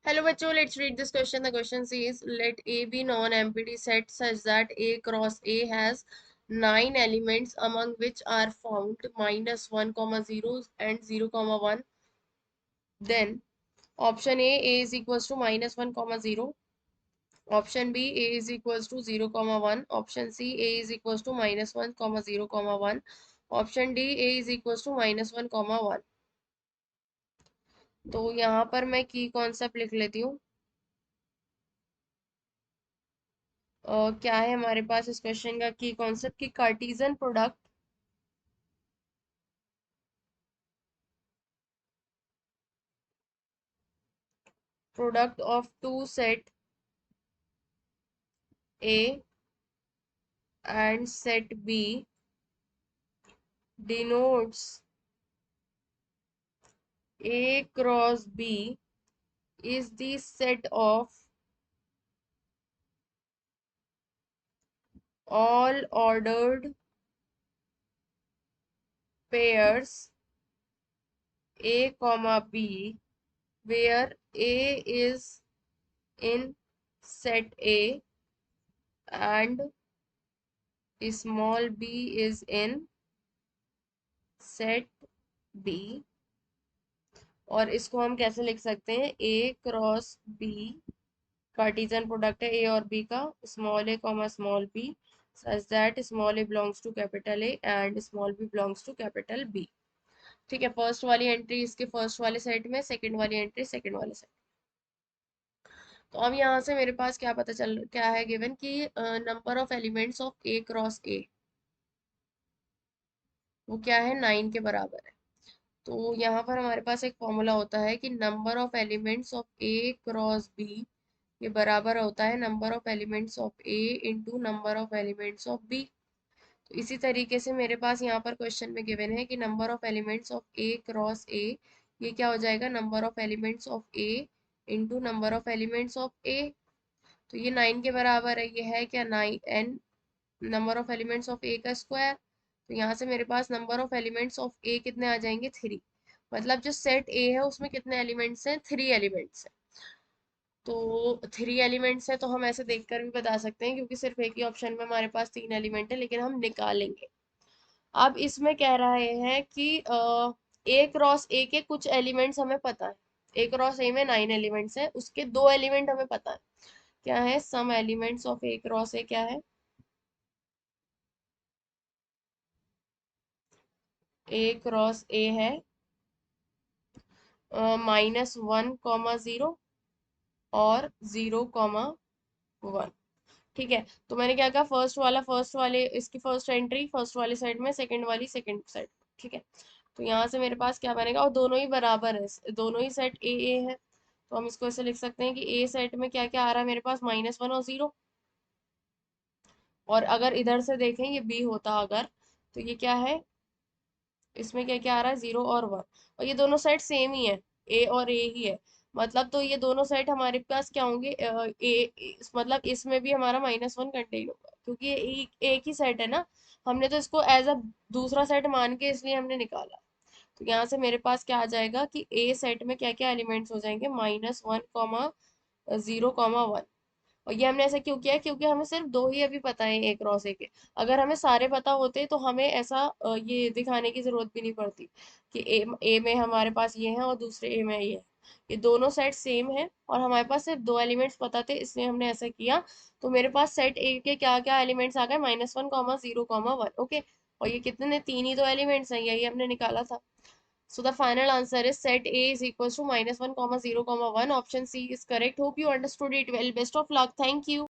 Hello बच्चों, let's read this question. The question says, let A be non-empty set such that A cross A has 9 elements among which are found -1, 0 and 0, 1. Then option A is equals to -1, 0. Option B, A is equals to 0, 1. Option C, A is equals to -1, 0, 1. Option D, A is equals to -1, 1. तो यहाँ पर मैं की concept लिख लेती हूँ। क्या है हमारे पास इस क्वेश्चन का की कॉन्सेप्ट की Cartesian product of two set A and set B denotes A cross B is the set of all ordered pairs A comma B where A is in set A and small b is in set B। और इसको हम कैसे लिख सकते हैं, A cross B Cartesian product है A और B का, small A comma small B such that small A belongs to capital A and small B belongs to capital B. ठीक है, फर्स्ट वाली एंट्री इसके फर्स्ट वाले सेट में, second वाली एंट्री सेकंड वाले सेट। तो अब यहाँ से मेरे पास क्या पता चल क्या है गिवन कि number of elements of A cross ए वो क्या है 9 के बराबर है। तो यहाँ पर हमारे पास एक फॉर्मूला होता है कि number of elements of A cross B ये बराबर होता है number of elements of A into number of elements of B. तो इसी तरीके से मेरे पास यहाँ पर क्वेश्चन में गिवन है कि number of elements of A cross A ये क्या हो जाएगा, number of elements of A into number of elements of A. तो ये 9 के बराबर है, ये है क्या 9n number of elements of A का स्क्वायर। तो यहाँ से मेरे पास number of elements of A कितने आ जाएंगे 3। मतलब जो सेट ए है उसमें कितने एलिमेंट्स हैं, 3 एलिमेंट्स हैं। तो 3 एलिमेंट्स है तो हम ऐसे देखकर भी बता सकते हैं क्योंकि सिर्फ एक ही ऑप्शन में हमारे पास 3 एलिमेंट है, लेकिन हम निकालेंगे। अब इसमें कह रहे हैं कि ए क्रॉस ए के कुछ एलिमेंट्स हमें पता है। ए क्रॉस ए में 9 एलिमेंट्स हैं, उसके 2 एलिमेंट हमें पता है। क्या है, some elements of A cross A क्या है, ए क्रॉस ए है -1, 0 और 0, 1। ठीक है, तो मैंने क्या कहा, फर्स्ट वाले इसकी फर्स्ट एंट्री फर्स्ट वाले साइड में, सेकंड वाली सेकंड साइड। ठीक है, तो यहाँ से मेरे पास क्या बनेगा, और दोनों ही बराबर है, दोनों ही सेट ए है। तो हम इसको ऐसे लिख सकते हैं कि ए सेट में क्या क्या आ रहा है मेरे पास, -1 और 0। और अगर इधर से देखें ये बी होता अगर, तो ये क्या है, इसमें क्या क्या आ रहा है 0 और 1। और ये दोनों सेट सेम ही है, ए और ए ही है। मतलब तो ये दोनों सेट हमारे पास क्या होंगे, मतलब इसमें भी हमारा -1 कंटेन होगा क्योंकि ये एक ही सेट है ना। हमने तो इसको एज अ दूसरा सेट मान के इसलिए हमने निकाला। तो यहाँ से मेरे पास क्या आ जाएगा कि ए सेट में क्या क्या एलिमेंट्स हो जाएंगे, -1, 0, 1। और ये हमने ऐसा क्यों किया है, क्योंकि हमें सिर्फ दो ही अभी पता है ए क्रॉस ए के। अगर हमें सारे पता होते तो हमें ऐसा ये दिखाने की जरूरत भी नहीं पड़ती कि ए में हमारे पास ये है और दूसरे ए में ये है। ये दोनों सेट सेम है और हमारे पास सिर्फ दो एलिमेंट्स पता थे, इसलिए हमने ऐसा किया। तो मेरे पास सेट ए के क्या क्या एलिमेंट्स आ गए, -1, 0, 1। ओके, और ये कितने, तीन ही तो एलिमेंट्स हैं, यही हमने निकाला था। So the final answer is set A is equals to -1, 0, 1. Option C is correct. Hope you understood it well. Best of luck. Thank you.